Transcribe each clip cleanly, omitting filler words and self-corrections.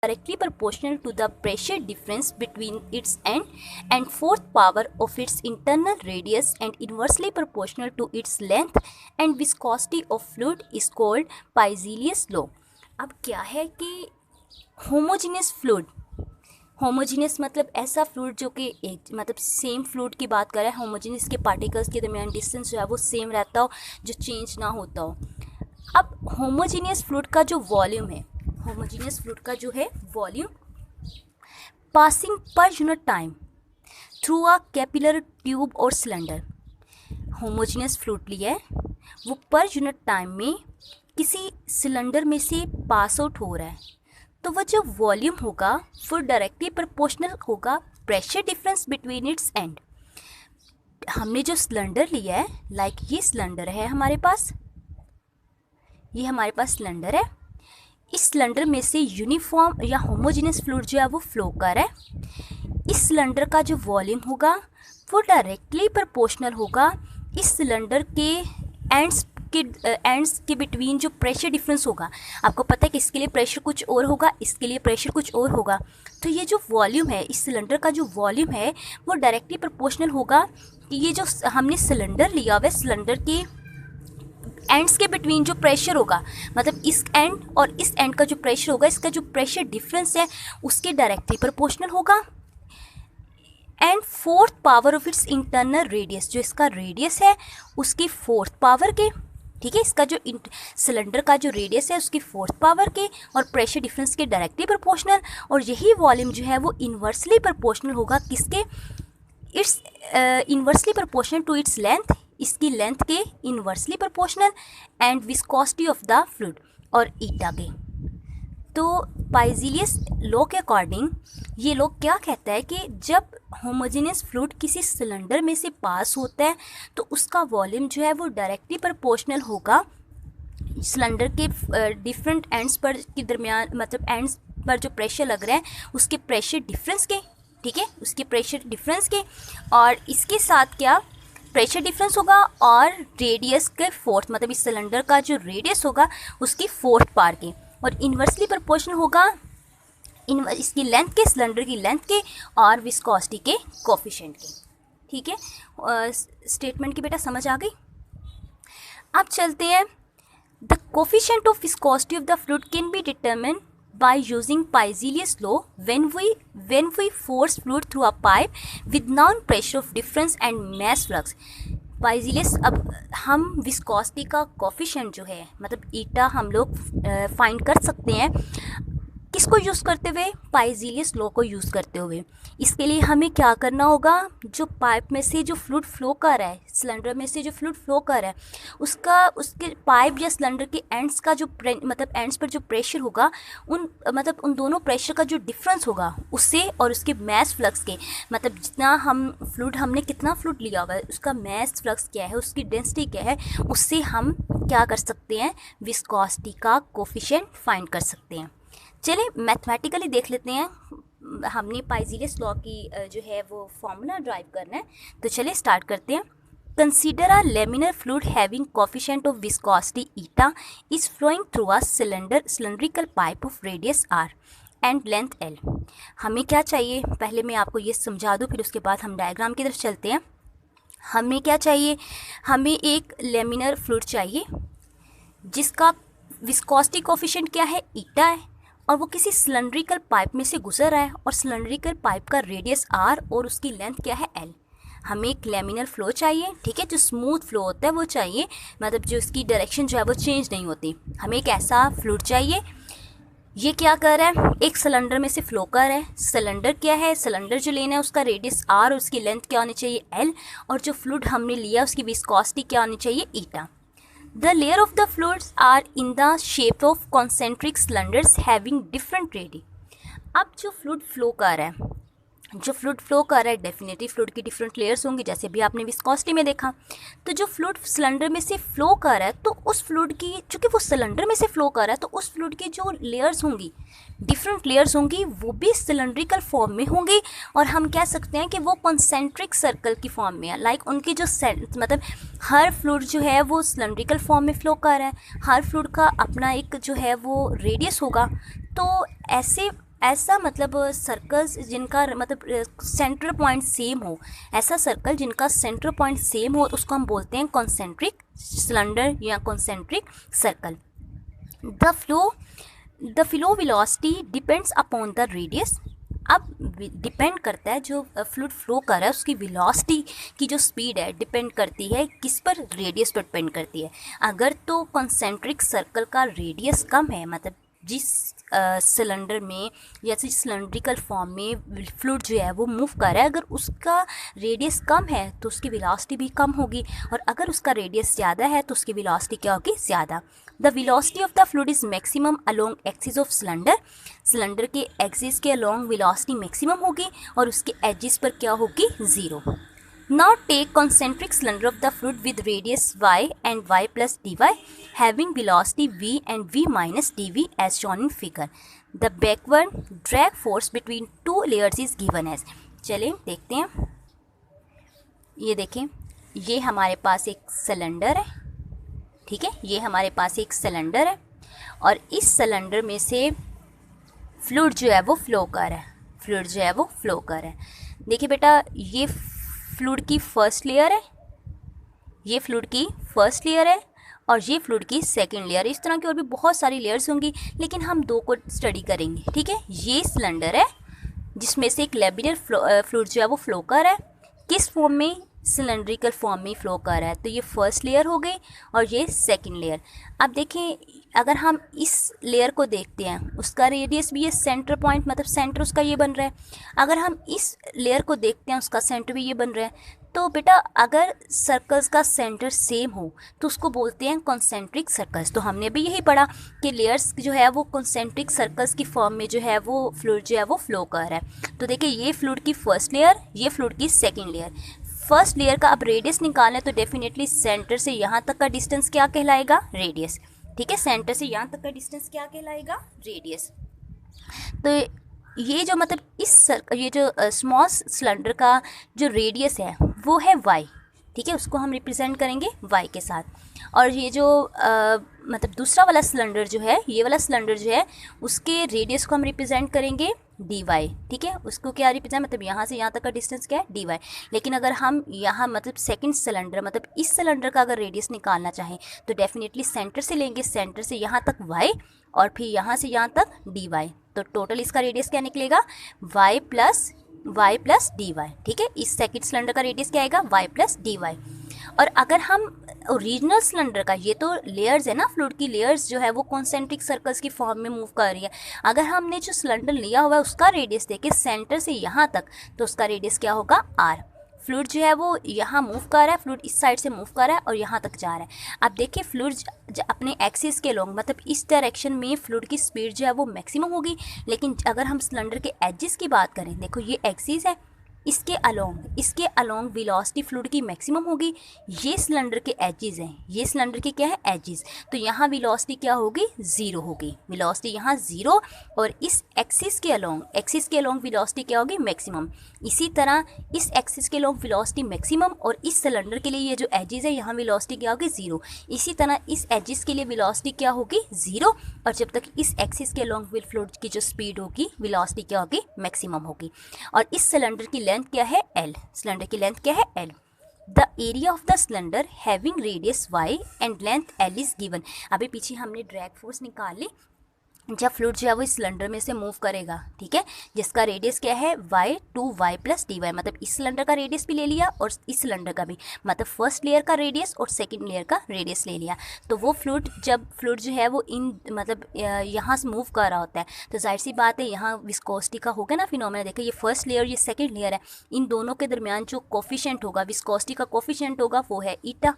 directly proportional to the pressure difference between its end and fourth power of its internal radius and inversely proportional to its length and viscosity of fluid is called Paiselius law. अब क्या है कि homogeneous fluid, homogeneous मतलब ऐसा fluid जो कि एक मतलब सेम फ्लूइड की बात करें, होमोजीनियस के पार्टिकल्स के दरमियान डिस्टेंस जो है वो सेम रहता हो, जो चेंज ना होता हो। अब होमोजीनियस फ्लूइड का जो वॉल्यूम है, होमोजीनियस फ्लूइड का जो है volume passing per unit time through a capillary tube और सिलेंडर, होमोजीनियस फ्लूइड लिया है वो पर यूनिट टाइम में किसी सिलेंडर में से पास आउट हो रहा है, तो वह जो वॉल्यूम होगा वो डायरेक्टली प्रोपोर्शनल होगा pressure difference between its and. हमने जो सिलेंडर लिया है, लाइक ये सिलेंडर है हमारे पास, ये हमारे पास सिलेंडर है, इस सिलेंडर में से यूनिफॉर्म या होमोजीनियस फ्लूइड जो है वो फ्लो कर रहा है। इस सिलेंडर का जो वॉल्यूम होगा वो डायरेक्टली प्रोपोर्शनल होगा इस सिलेंडर के एंड्स के बिटवीन जो प्रेशर डिफरेंस होगा। आपको पता है कि इसके लिए प्रेशर कुछ और होगा, इसके लिए प्रेशर कुछ और होगा, तो ये जो वॉल्यूम है, इस सिलेंडर का जो वॉल्यूम है वो डायरेक्टली प्रोपोर्शनल होगा कि ये जो हमने सिलेंडर लिया हुआ है, सिलेंडर के एंड्स के बिटवीन जो प्रेशर होगा, मतलब इस एंड और इस एंड का जो प्रेशर होगा, इसका जो प्रेशर डिफरेंस है उसके डायरेक्टली प्रोपोर्शनल होगा and fourth power of its internal radius, जो इसका रेडियस है उसकी फोर्थ पावर के, ठीक है, इसका जो सिलेंडर का जो रेडियस है उसकी फोर्थ पावर के और प्रेशर डिफरेंस के डायरेक्टली प्रोपोर्शनल। और यही वॉल्यूम जो है वो इन्वर्सली प्रोपोर्शनल होगा किसके, it's inversely proportional to its length, इसकी लेंथ के inversely proportional and viscosity of the fluid और ईटा के। तो पाइजेलियस लॉ के अकॉर्डिंग ये लॉ क्या कहता है कि जब होमोजेनियस फ्लूइड किसी सिलेंडर में से पास होता है तो उसका वॉल्यूम जो है वो डायरेक्टली प्रोपोर्शनल होगा सिलेंडर के डिफरेंट एंड्स पर के दरमियान, मतलब एंड्स पर जो प्रेशर लग रहा है उसके प्रेशर डिफरेंस के, ठीक है, उसके प्रेशर डिफरेंस के, और इसके साथ क्या प्रेशर डिफरेंस होगा और रेडियस के फोर्थ, मतलब इस सिलेंडर का जो रेडियस होगा उसकी फोर्थ पार के, और इन्वर्सली प्रोपोर्शनल होगा इसकी लेंथ के, सिलेंडर की लेंथ के और विस्कोसिटी के कोफिशिएंट के। ठीक है, स्टेटमेंट की बेटा समझ आ गई। अब चलते हैं, the coefficient of viscosity of the fluid can be determine by using Paiselius law when we force fluid through a pipe with known pressure of difference and mass flux. पाइजेलियस, अब हम विस्कोसिटी का कोफिशिएंट जो है मतलब ईटा हम लोग find कर सकते हैं किसको यूज़ करते हुए, पाइजेलियस लॉ को यूज़ करते हुए। इसके लिए हमें क्या करना होगा, जो पाइप में से जो फ्लूइड फ्लो कर रहा है, सिलेंडर में से जो फ्लूइड फ्लो कर रहा है उसके पाइप या सिलेंडर के एंड्स का जो मतलब एंड्स पर जो प्रेशर होगा उन दोनों प्रेशर का जो डिफरेंस होगा उससे, और उसके मैस फ्लक्स के, मतलब जितना हमने कितना फ्लूइड लिया हुआ है उसका मैस फ्लक्स क्या है, उसकी डेंसिटी क्या है, उससे हम क्या कर सकते हैं, विस्कोसिटी का कोफिशिएंट फाइंड कर सकते हैं। चलिए मैथमेटिकली देख लेते हैं, हमने पाइजेलियस लॉ की जो है वो फॉर्मूला ड्राइव करना है, तो चलिए स्टार्ट करते हैं। Consider a laminar fluid having coefficient of viscosity eta is flowing through a cylindrical pipe of radius R and length L. हमें क्या चाहिए, पहले मैं आपको ये समझा दूँ, फिर उसके बाद हम डायग्राम की तरफ चलते हैं। हमें क्या चाहिए, हमें एक लेमिनर फ्लूइड चाहिए जिसका विस्कोसिटी कोफिशिएंट क्या है, ईटा है, और वो किसी सिलेंड्रिकल पाइप में से गुजर रहा है, और सिलेंड्रिकल पाइप का रेडियस आर और उसकी लेंथ क्या है, एल। हमें एक लेमिनर फ्लो चाहिए, ठीक है, जो स्मूथ फ्लो होता है वो चाहिए, मतलब जो इसकी डायरेक्शन जो है वो चेंज नहीं होती। हमें एक ऐसा फ्लूइड चाहिए, ये क्या कर रहा है, एक सिलेंडर में से फ्लो कर रहा है। सिलेंडर क्या है, सिलेंडर जो लेना है उसका रेडियस आर और उसकी लेंथ क्या होनी चाहिए, एल, और जो फ्लूइड हमने लिया उसकी विस्कोसिटी क्या होनी चाहिए, ईटा। The layer of the fluids are in the shape of concentric cylinders having different radii. अब जो फ्लूइड फ्लो कर रहा है, डेफिनेटली फ्लूइड की डिफरेंट लेयर्स होंगी, जैसे भी आपने विस्कोसिटी में देखा। तो जो फ्लूइड सिलेंडर में से फ्लो कर रहा है, तो उस फ्लूइड की, चूँकि वो सिलेंडर में से फ्लो कर रहा है, तो उस फ्लूइड की जो लेयर्स होंगी, डिफरेंट लेयर्स होंगी, वो भी सिलेंड्रिकल फॉर्म में होंगी, और हम कह सकते हैं कि वो कॉन्सेंट्रिक सर्कल की फॉर्म में है। लाइक उनकी जो मतलब हर फ्लूइड जो है वो सिलेंड्रिकल फॉर्म में फ्लो कर रहा है, हर फ्लूइड का अपना एक जो है वो रेडियस होगा। तो ऐसे ऐसा मतलब सर्कल्स जिनका मतलब सेंटर पॉइंट सेम हो, ऐसा सर्कल जिनका सेंटर पॉइंट सेम हो उसको हम बोलते हैं कॉन्सेंट्रिक सिलेंडर या concentric circle. The flow velocity depends upon the radius. अब डिपेंड करता है जो फ्लूइड फ्लो कर रहा है उसकी वेलोसिटी की जो स्पीड है डिपेंड करती है किस पर, रेडियस पर डिपेंड करती है। अगर तो कॉन्सेंट्रिक सर्कल का रेडियस कम है, मतलब जिस सिलेंडर में या जिस सिलेंड्रिकल फॉर्म में फ्लूइड जो है वो मूव कर रहा है, अगर उसका रेडियस कम है तो उसकी वेलोसिटी भी कम होगी, और अगर उसका रेडियस ज़्यादा है तो उसकी वेलोसिटी क्या होगी, ज़्यादा। The velocity of the fluid is maximum along axis of cylinder. Cylinder के एक्सिस के अलोंग वेलोसिटी मैक्सिमम होगी और उसके एजिस पर क्या होगी, zero. Now take concentric cylinder of the fluid with radius y and y plus dy having velocity v and v minus dv as shown in figure. The backward drag force between two layers is given as. चलें देखते हैं। ये देखें, ये हमारे पास एक cylinder है, ठीक है, ये हमारे पास एक सिलेंडर है और इस सिलेंडर में से फ्लूइड जो है वो फ्लो कर रहा है, फ्लूइड जो है वो फ्लो कर रहा है। देखिए बेटा, ये फ्लूइड की फर्स्ट लेयर है, ये फ्लूइड की फर्स्ट लेयर है और ये फ्लूइड की सेकंड लेयर है। इस तरह की और भी बहुत सारी लेयर्स होंगी, लेकिन हम दो को स्टडी करेंगे, ठीक है। ये सिलेंडर है जिसमें से एक लैमिनार फ्लूइड जो है वो फ्लो कर रहा है, किस फॉर्म में, सिलेंड्रिकल फॉर्म में फ्लो कर रहा है। तो ये फर्स्ट लेयर हो गई और ये सेकंड लेयर। अब देखें, अगर हम इस लेयर को देखते हैं, उसका रेडियस भी ये सेंटर पॉइंट, मतलब सेंटर उसका ये बन रहा है। अगर हम इस लेयर को देखते हैं, उसका सेंटर भी ये बन रहा है। तो बेटा अगर सर्कल्स का सेंटर सेम हो तो उसको बोलते हैं कॉन्सेंट्रिक सर्कल्स। तो हमने भी यही पढ़ा कि लेयर्स जो है वो कॉन्सेंट्रिक सर्कल्स की फॉर्म में जो है वो फ्लूइड जो है वो फ्लो कर रहा है। तो देखिए, ये फ्लूइड की फर्स्ट लेयर, ये फ्लूइड की सेकेंड लेयर। फर्स्ट लेयर का अब रेडियस निकालना है तो डेफिनेटली सेंटर से यहाँ तक का डिस्टेंस क्या कहलाएगा, रेडियस, ठीक है। सेंटर से यहाँ तक का डिस्टेंस क्या कहलाएगा, रेडियस। तो ये जो मतलब ये जो स्मॉल सिलेंडर का जो रेडियस है वो है y, ठीक है, उसको हम रिप्रेजेंट करेंगे y के साथ। और ये जो मतलब दूसरा वाला सिलेंडर जो है, ये वाला सिलेंडर जो है उसके रेडियस को हम रिप्रेजेंट करेंगे dy, ठीक है। उसको क्या रिप्रेजेंट, मतलब यहाँ से यहाँ तक का डिस्टेंस क्या है, dy। लेकिन अगर हम यहाँ मतलब सेकंड सिलेंडर, मतलब इस सिलेंडर का अगर रेडियस निकालना चाहें तो डेफिनेटली सेंटर से लेंगे, सेंटर से यहाँ तक y और फिर यहाँ से यहाँ तक dy। तो टोटल इसका रेडियस क्या निकलेगा, y प्लस dy, ठीक है। इस सेकंड सिलेंडर का रेडियस क्या आएगा, y प्लस dy। और अगर हम ओरिजिनल सिलेंडर का, ये तो लेयर्स है ना, फ्लूइड की लेयर्स जो है वो कॉन्सेंट्रिक सर्कल्स की फॉर्म में मूव कर रही है। अगर हमने जो सिलेंडर लिया हुआ है उसका रेडियस देखे सेंटर से यहाँ तक, तो उसका रेडियस क्या होगा, r। फ्लूइड जो है वो यहाँ मूव कर रहा है, फ्लूइड इस साइड से मूव कर रहा है और यहाँ तक जा रहा है। अब देखिए, फ्लूइड अपने एक्सिस के लॉन्ग, मतलब इस डायरेक्शन में फ्लूइड की स्पीड जो है वो मैक्सिमम होगी। लेकिन अगर हम सिलेंडर के एजेस की बात करें, देखो ये एक्सिस है, इसके अलोंग वेलोसिटी फ्लूइड की मैक्सिमम होगी। ये सिलेंडर के एजेस हैं, ये सिलेंडर के क्या है, एजेस। तो यहाँ वेलोसिटी क्या होगी, ज़ीरो होगी, वेलोसिटी यहाँ ज़ीरो। और इस एक्सिस के अलोंग वेलोसिटी क्या होगी, मैक्सिमम। इसी तरह इस एक्सिस के अलोंग वेलोसिटी मैक्सिमम और इस सिलेंडर के लिए ये जो एजेस है यहाँ वेलोसिटी क्या होगी, ज़ीरो। इसी तरह इस एजेस के लिए वेलोसिटी क्या होगी, ज़ीरो। और जब तक इस एक्सिस के अलोंग फ्लूइड की जो स्पीड होगी, वेलोसिटी क्या होगी, मैक्सिमम होगी। और इस सिलेंडर की लेंथ क्या है, L। सिलेंडर की लेंथ क्या है, L। The area of the cylinder having radius y and length L is given. अभी पीछे हमने ड्रैग फोर्स निकाल ली जब फ्लूइड जो है वो इस सिलेंडर में से मूव करेगा, ठीक है, जिसका रेडियस क्या है, y to y plus dy। मतलब इस सिलेंडर का रेडियस भी ले लिया और इस सिलेंडर का भी, मतलब फर्स्ट लेयर का रेडियस और सेकंड लेयर का रेडियस ले लिया। तो वो जब फ्लूइड जो है वो इन मतलब यहाँ से मूव कर रहा होता है, तो जाहिर सी बात है यहाँ विस्कोसिटी का होगा ना फिनोमेना। देखिए, ये फर्स्ट लेयर, ये सेकेंड लेयर है, इन दोनों के दरमियान जो कोफिशिएंट होगा, विस्कोसिटी का कोफिशिएंट होगा वो है ईटा,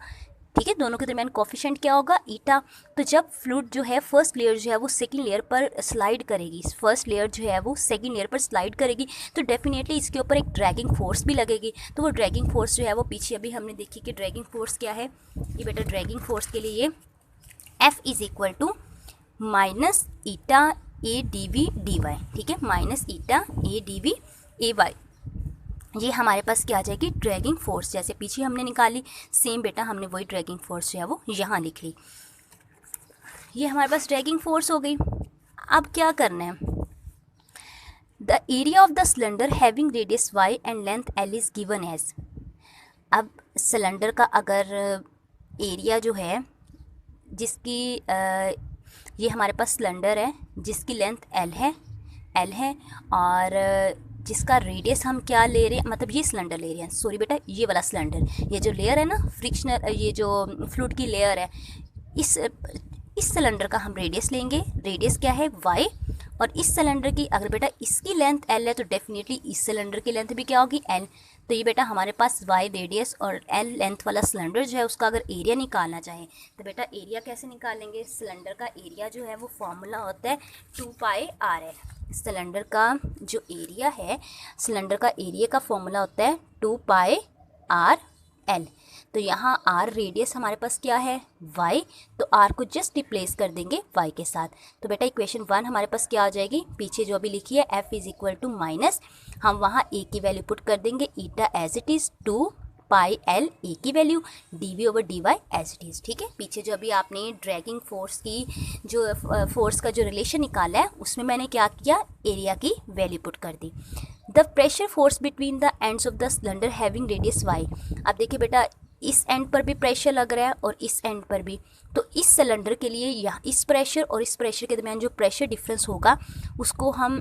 ठीक है। दोनों के दरमियान कोफिशिएंट क्या होगा, ईटा। तो जब फ्लूइड जो है फर्स्ट लेयर जो है वो सेकंड लेयर पर स्लाइड करेगी, फर्स्ट लेयर जो है वो सेकंड लेयर पर स्लाइड करेगी, तो डेफिनेटली इसके ऊपर एक ड्रैगिंग फोर्स भी लगेगी। तो वो ड्रैगिंग फोर्स जो है वो पीछे अभी हमने देखी कि ड्रैगिंग फोर्स क्या है। ये बेटा ड्रैगिंग फोर्स के लिए F is equal to minus eta A d v d y, ठीक है, minus eta A d v A y. ये हमारे पास क्या आ जाएगी, ड्रैगिंग फोर्स। जैसे पीछे हमने निकाली, सेम बेटा हमने वही ड्रैगिंग फोर्स जो है वो यहाँ लिख ली। ये हमारे पास ड्रैगिंग फोर्स हो गई। अब क्या करना है, the area of the cylinder having radius y and length l is given as. अब सिलेंडर का अगर एरिया जो है जिसकी ये हमारे पास सिलेंडर है जिसकी लेंथ l है और जिसका रेडियस हम क्या ले रहे हैं, मतलब ये सिलेंडर ले रहे हैं, सॉरी बेटा ये वाला सिलेंडर, ये जो लेयर है ना फ्रिक्शनल, ये जो फ्लूइड की लेयर है, इस सिलेंडर का हम रेडियस लेंगे। रेडियस क्या है y, और इस सिलेंडर की अगर बेटा इसकी लेंथ l है तो डेफिनेटली इस सिलेंडर की लेंथ भी क्या होगी l। तो ये बेटा हमारे पास y रेडियस और l लेंथ वाला सिलेंडर जो है उसका अगर एरिया निकालना चाहें तो बेटा एरिया कैसे निकालेंगे। सिलेंडर का एरिया जो है वो फॉर्मूला होता है 2πr। सिलेंडर का जो एरिया है, सिलेंडर का एरिया का फॉर्मूला होता है 2πr। तो यहाँ r रेडियस हमारे पास क्या है y, तो r को जस्ट रिप्लेस कर देंगे y के साथ। तो बेटा इक्वेशन 1 हमारे पास क्या आ जाएगी, पीछे जो अभी लिखी है f is equal to minus, हम वहाँ a की वैल्यू पुट कर देंगे eta as it is 2πl a की वैल्यू dv over dy as it is. ठीक है, पीछे जो अभी आपने ड्रैगिंग फोर्स की जो फोर्स का जो रिलेशन निकाला है उसमें मैंने क्या किया, एरिया की वैल्यू पुट कर दी। The pressure force between the ends of the cylinder having radius y। अब देखिए बेटा इस एंड पर भी प्रेशर लग रहा है और इस एंड पर भी, तो इस सिलेंडर के लिए यहाँ इस प्रेशर और इस प्रेशर के दरमियान जो प्रेशर डिफरेंस होगा उसको हम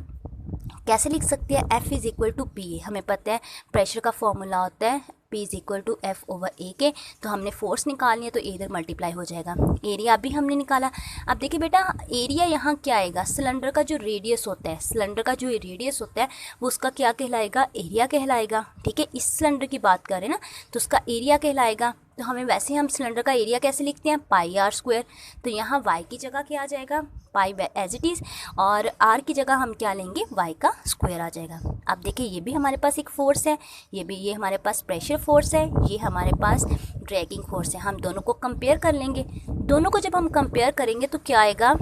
कैसे लिख सकते हैं, F is equal to P. हमें पता है प्रेशर का फॉर्मूला होता है P is equal to F over A के, तो हमने फोर्स निकालनी है तो इधर मल्टीप्लाई हो जाएगा। एरिया अभी हमने निकाला। अब देखिए बेटा एरिया यहाँ क्या आएगा, सिलेंडर का जो रेडियस होता है, सिलेंडर का जो रेडियस होता है वो उसका क्या कहलाएगा, एरिया कहलाएगा। ठीक है, इस सिलेंडर की बात करें ना तो उसका एरिया कहलाएगा। तो हमें वैसे हम सिलेंडर का एरिया कैसे लिखते हैं, पाई आर स्क्वायर। तो यहाँ y की जगह क्या आ जाएगा, पाई एज इट इज़, और r की जगह हम क्या लेंगे, y का स्क्वायर आ जाएगा। अब देखिए ये भी हमारे पास एक फोर्स है, ये हमारे पास प्रेशर फोर्स है, ये हमारे पास ड्रैगिंग फोर्स है। हम दोनों को कंपेयर कर लेंगे। दोनों को जब हम कंपेयर करेंगे तो क्या आएगा,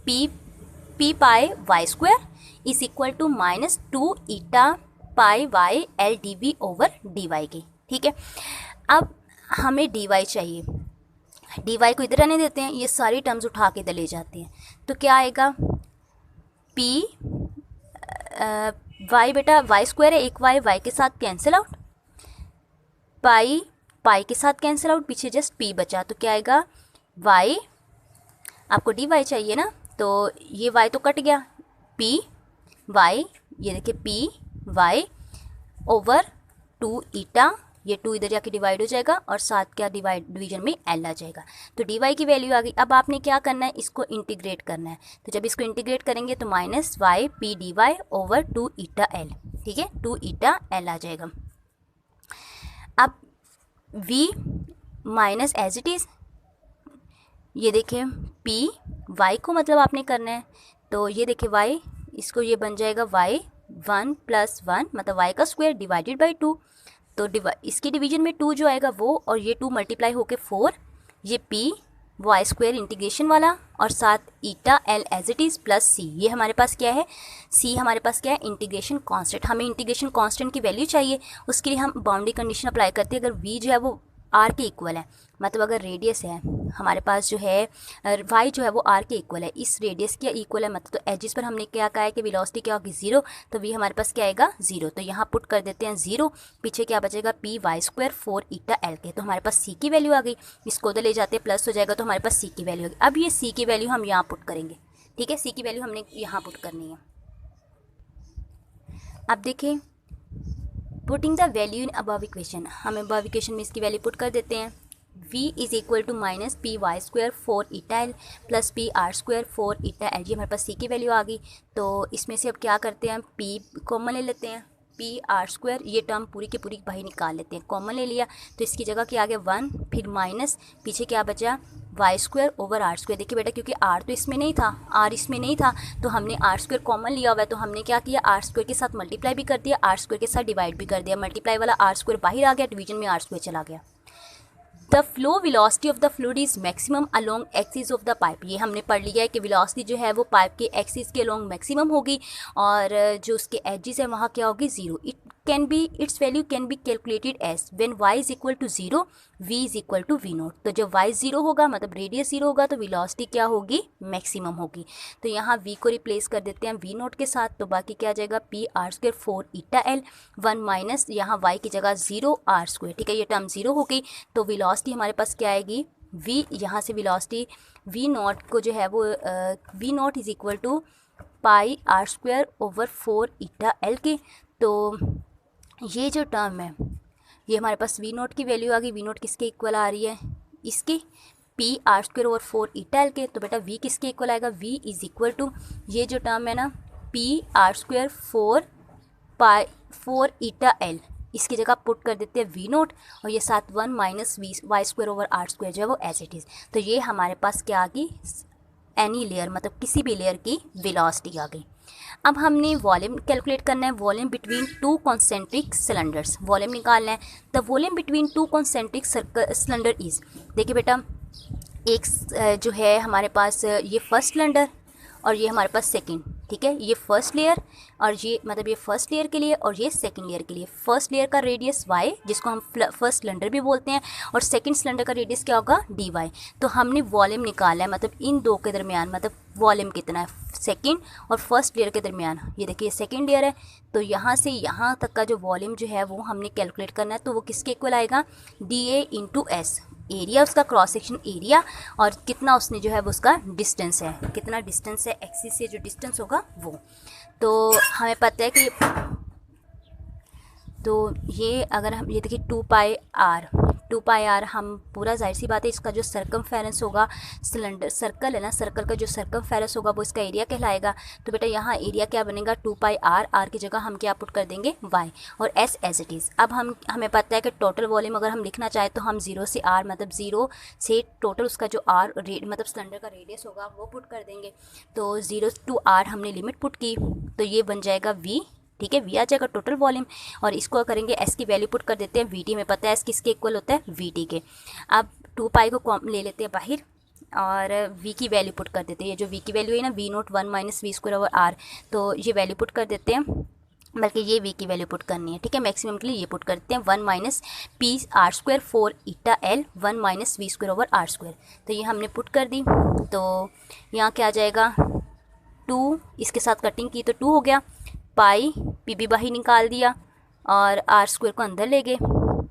P pi y square is equal to minus 2 eta pi y l d v over d y की। ठीक है, अब हमें dy चाहिए, dy को इधर आने देते हैं, ये सारी टर्म्स उठा के इधर ले जाते हैं, तो क्या आएगा p y, बेटा y स्क्वायर है, एक y के साथ कैंसिल आउट, पाई के साथ कैंसिल आउट, पीछे जस्ट p बचा, तो क्या आएगा y, आपको dy चाहिए ना, तो ये y तो कट गया, p y, ये देखिए p y ओवर 2 ईटा, ये 2 इधर जाके डिवाइड हो जाएगा और साथ क्या डिवीजन में l आ जाएगा, तो dy की वैल्यू आ गई। अब आपने क्या करना है, इसको इंटीग्रेट करना है, तो जब इसको इंटीग्रेट करेंगे तो minus y p dy over 2 ईटा l। ठीक है, 2 ईटा l आ जाएगा। अब v minus as it is, ये देखिए p y को मतलब आपने करना है, तो ये देखिए y, इसको ये बन जाएगा y 1 + 1 मतलब y का स्क्वायर डिवाइडेड बाई 2, तो इसकी डिवीजन में 2 जो आएगा वो, और ये 2 मल्टीप्लाई होके 4, ये p वाई स्क्वायर इंटीग्रेशन वाला और साथ eta l as it is plus c। ये हमारे पास क्या है, c हमारे पास क्या है, इंटीग्रेशन कांस्टेंट। हमें इंटीग्रेशन कांस्टेंट की वैल्यू चाहिए, उसके लिए हम बाउंड्री कंडीशन अप्लाई करते हैं। अगर v जो है वो r के इक्वल है, मतलब अगर रेडियस है हमारे पास जो है y जो है वो r के इक्वल है, इस रेडियस के इक्वल है, मतलब तो एजिस पर हमने क्या कहा है कि वेलोसिटी क्या होगी 0, तो v हमारे पास क्या आएगा 0, तो यहाँ पुट कर देते हैं 0, पीछे क्या बचेगा p Y square 4 eta l के, तो हमारे पास c की वैल्यू आ गई। इसको उधर ले जाते हैं प्लस हो जाएगा, तो हमारे पास c की वैल्यू आ गई। अब ये c की वैल्यू हम यहाँ पुट करेंगे। ठीक है, c की वैल्यू हमने यहाँ पुट करनी है। अब देखिए putting the value in above equation, हम अबव इक्वेशन में इसकी वैल्यू पुट कर देते हैं। v is equal to minus P y square 4 eta l plus P r square 4 eta l, ये हमारे पास c की वैल्यू आ गई। तो इसमें से अब क्या करते हैं, p कॉमन ले लेते हैं, पी आर स्क्वायर, ये टर्म पूरी की पूरी बाहर निकाल लेते हैं, कॉमन ले लिया तो इसकी जगह क्या आ गया 1, फिर माइनस पीछे क्या बचा y square over r square. देखिए बेटा क्योंकि आर तो इसमें नहीं था, आर इसमें नहीं था, तो हमने आर स्क्वायर कॉमन लिया हुआ है, तो हमने क्या किया आर स्क्वायर के साथ मल्टीप्लाई भी कर दिया, आर स्क्वायर के साथ डिवाइड भी कर दिया। मल्टीप्लाई वाला आर स्क्वायर बाहर आ गया, डिवीजन में आर स्क्वायर चला गया। The flow velocity of the fluid is maximum along axis of the pipe, ये हमने पढ़ लिया है कि वेलोसिटी जो है वो पाइप के एक्सिस के अलोंग मैक्सिमम होगी और जो उसके एजिस है वहाँ क्या होगी 0। It can be its value can be calculated as when y is equal to 0 v is equal to v naught. तो जब y 0 होगा मतलब रेडियस 0 होगा तो वेलोसिटी क्या होगी, मैक्सिमम होगी। तो यहाँ v को रिप्लेस कर देते हैं v नॉट के साथ, तो बाकी क्या आ जाएगा p r square 4 eta l 1 minus यहाँ y की जगह 0 r स्क्वायर, ठीक है, ये टर्म 0 हो गई। तो वेलोसिटी हमारे पास क्या आएगी, v, यहाँ से वेलोसिटी v नॉट को जो है वो v naught is equal to pi r square over 4 eta l के। तो ये जो टर्म है ये हमारे पास v नॉट की वैल्यू आ गई। v नॉट किसके इक्वल आ रही है, इसके p r square over 4 eta l के। तो बेटा v किसके इक्वल आएगा, v इज इक्वल टू ये जो टर्म है ना p r square 4 eta l, इसकी जगह पुट कर देते हैं v नॉट और ये साथ 1 minus y square over r square जो है वो एज इट इज़। तो ये हमारे पास क्या आ गई, एनी लेयर मतलब किसी भी लेयर की वेलोसिटी आ गई। अब हमने वॉल्यूम कैलकुलेट करना है, volume between two concentric cylinders, volume निकालना है। The volume between two concentric cylinder is, देखिए बेटा एक जो है हमारे पास ये फर्स्ट सिलेंडर और ये हमारे पास सेकंड, ठीक है, ये फर्स्ट लेयर और ये मतलब ये फर्स्ट लेयर के लिए और ये सेकंड लेयर के लिए। फर्स्ट लेयर का रेडियस y जिसको हम फर्स्ट सिलेंडर भी बोलते हैं और सेकंड सिलेंडर का रेडियस क्या होगा dy। तो हमने वॉल्यूम निकाला है मतलब इन दो के दरमियान, मतलब वॉल्यूम कितना है सेकंड और फर्स्ट लेयर के दरमियान। ये देखिए सेकंड लेयर है तो यहाँ से यहाँ तक का जो वॉल्यूम जो है वो हमने कैलकुलेट करना है। तो वो किसके इक्वल आएगा, dA इंटू एस, एरिया उसका क्रॉस सेक्शन एरिया और कितना उसने जो है वो उसका डिस्टेंस है, कितना डिस्टेंस है एक्सिस से जो डिस्टेंस होगा वो। तो हमें पता है कि तो ये अगर हम ये देखिए 2 पाई आर हम पूरा, जाहिर सी बात है इसका जो सर्कमफेरेंस होगा सिलेंडर सर्कल है ना, सर्कल का जो सर्कमफेरेंस होगा वो इसका एरिया कहलाएगा। तो बेटा यहाँ एरिया क्या बनेगा 2 पाई आर की जगह हम क्या पुट कर देंगे y और s एज इट इज़। अब हमें पता है कि टोटल वॉल्यूम अगर हम लिखना चाहें तो हम 0 से r मतलब 0 से टोटल उसका जो r मतलब सिलेंडर का रेडियस होगा वो पुट कर देंगे। तो 0 to r हमने लिमिट पुट की तो ये बन जाएगा v, ठीक है, v आ जाएगा टोटल वॉल्यूम और इसको करेंगे s की वैल्यू पुट कर देते हैं vt में, पता है s किसके इक्वल होता है vt के। अब 2 पाई को ले लेते हैं बाहर और v की वैल्यू पुट कर देते हैं। ये जो v की वैल्यू है ना v naught 1 minus v square over r, तो ये वैल्यू पुट कर देते हैं, बल्कि ये v की वैल्यू पुट करनी है, ठीक है, मैक्सिमम के लिए ये पुट करते हैं 1 minus P r square 4 eta l 1 minus v square over r square. तो ये हमने पुट कर दी। तो यहाँ क्या आ जाएगा 2, इसके साथ कटिंग की तो 2 हो गया, पाई पी भी बाहर निकाल दिया और आर स्क्वायर को अंदर ले गए,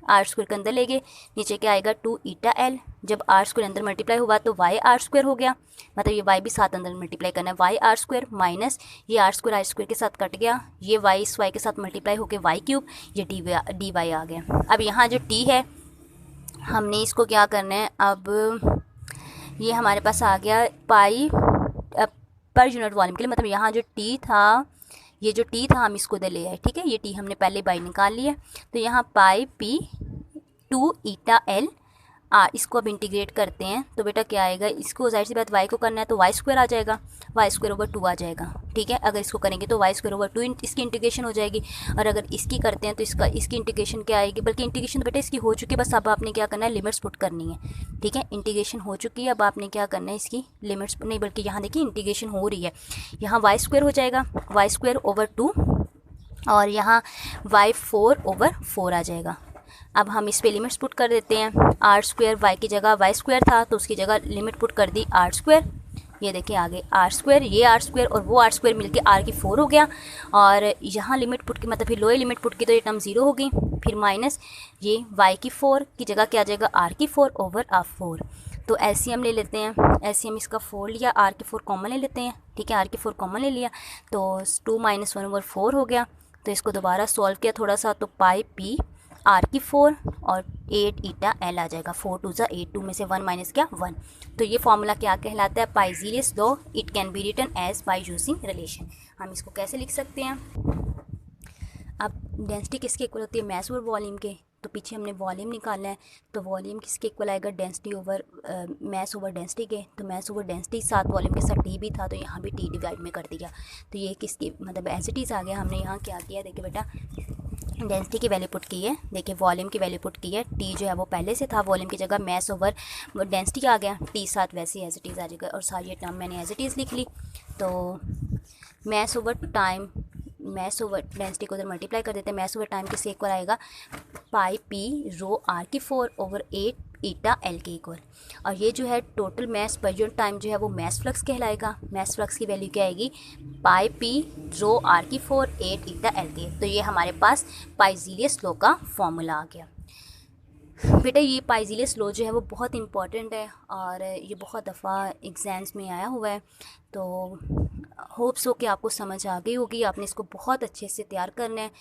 आर स्क्वायर के अंदर ले गए, नीचे क्या आएगा 2 ईटा l। जब आर स्क्वायर अंदर मल्टीप्लाई हुआ तो वाई आर स्क्वायर हो गया, मतलब ये वाई भी साथ अंदर मल्टीप्लाई करना है, वाई आर स्क्वायर माइनस ये आर स्क्वायर के साथ कट गया, ये वाई इस वाई के साथ मल्टीप्लाई होकर वाई क्यूब, ये डी वाई आ गया। अब यहाँ जो टी है हमने इसको क्या करना है, अब ये हमारे पास आ गया पाई पर यूनिट वॉल्यूम के लिए, मतलब यहाँ जो टी था ये जो टी था हम इसको इधर ले आए, ठीक है, ये टी हमने पहले बाई निकाल लिया। तो यहाँ पाई पी 2 ईटा l आर, इसको अब इंटीग्रेट करते हैं तो बेटा क्या आएगा, इसको जाहिर सी बात y को करना है तो y स्क्वायर आ जाएगा, y स्क्वायर ओवर 2 आ जाएगा, ठीक है। अगर इसको करेंगे तो y स्क्वायर ओवर 2 इसकी इंटीग्रेशन हो जाएगी और अगर इसकी करते हैं तो इसकी इंटीग्रेशन क्या आएगी, बल्कि इंटीग्रेशन तो बेटा इसकी हो चुकी है, बस अब आपने क्या करना है लिमिट्स पुट करनी है, ठीक है, इंटीग्रेशन हो चुकी है, अब आपने क्या करना है इसकी लिमिट्स नहीं, बल्कि यहाँ देखिए इंटीग्रेशन हो रही है, यहाँ y स्क्वायर हो जाएगा y स्क्वायर ओवर 2 और यहाँ y 4 ओवर 4 आ जाएगा। अब हम इस पे लिमिट्स पुट कर देते हैं, आर स्क्वायर वाई की जगह वाई स्क्वायर था तो उसकी जगह लिमिट पुट कर दी आर स्क्वायर, ये देखिए आगे आर स्क्वायर, ये आर स्क्वायर और वो आर स्क्वायर मिलके आर की 4 हो गया और यहाँ लिमिट पुट की मतलब फिर लोअर लिमिट पुट की तो ये टर्म 0 हो गई, फिर माइनस ये वाई की 4 की जगह क्या आ जाएगा आर की 4 ओवर आर 4। तो एलसीएम ले लेते हैं, एलसीएम इसका 4 लिया, आर की 4 कॉमन ले लेते हैं, ठीक है, आर की 4 कॉमन ले लिया तो 2 माइनस 1 ओवर 4 हो गया। तो इसको दोबारा सॉल्व किया थोड़ा सा तो पाई पी आर की 4 और 8 ईटा एल आ जाएगा, 4 2 8, 2 में से 1 माइनस क्या 1। तो ये फॉर्मूला क्या कहलाता है, Poiseuille's law, it can be written as by using relation. हम इसको कैसे लिख सकते हैं, अब डेंसिटी किसके इक्वल होती है मैस ओवर वॉल्यूम के, तो पीछे हमने वॉल्यूम निकालना है तो वॉल्यूम किसके इक्वल आएगा density over mass over density के, तो मैस ओवर डेंसिटी साथ वॉल्यूम के साथ टी भी था तो यहाँ भी टी डिवाइड में कर दिया, तो ये किसकी मतलब एज इट इज़ आ गया। हमने यहाँ क्या किया, देखिए बेटा डेंसिटी की वैल्यू पुट की है, देखिए वॉल्यूम की वैल्यू पुट की है, टी जो है वो पहले से था, वॉल्यूम की जगह मैस ओवर डेंसिटी आ गया, टी साथ वैसे ही एज इट इज़ आ जाएगा और सारी ये टर्म मैंने एज इट इज़ लिख ली। तो mass over time mass over density को उधर मल्टीप्लाई कर देते हैं, मैस ओवर टाइम के से इक्वल आएगा पाई पी रो आर की 4 ओवर 8 ईटा एल के इक्वल। और ये जो है टोटल मैस पर यूनिट टाइम जो है वो मैस फ्लक्स कहलाएगा। मैस फ्लक्स की वैल्यू क्या आएगी, पाई पी रो आर की 4 8 ईटा एल के। तो ये हमारे पास पाइज़िलियस लॉ का फॉर्मूला आ गया। बेटा ये पाइज़िलियस लॉ जो है वो बहुत इंपॉर्टेंट है और ये बहुत दफ़ा एग्ज़ाम्स में आया हुआ है। तो होप्स हो कि आपको समझ आ गई होगी, आपने इसको बहुत अच्छे से तैयार करना है।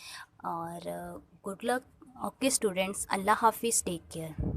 और गुड लक। ओके स्टूडेंट्स, अल्लाह हाफिज़, टेक केयर।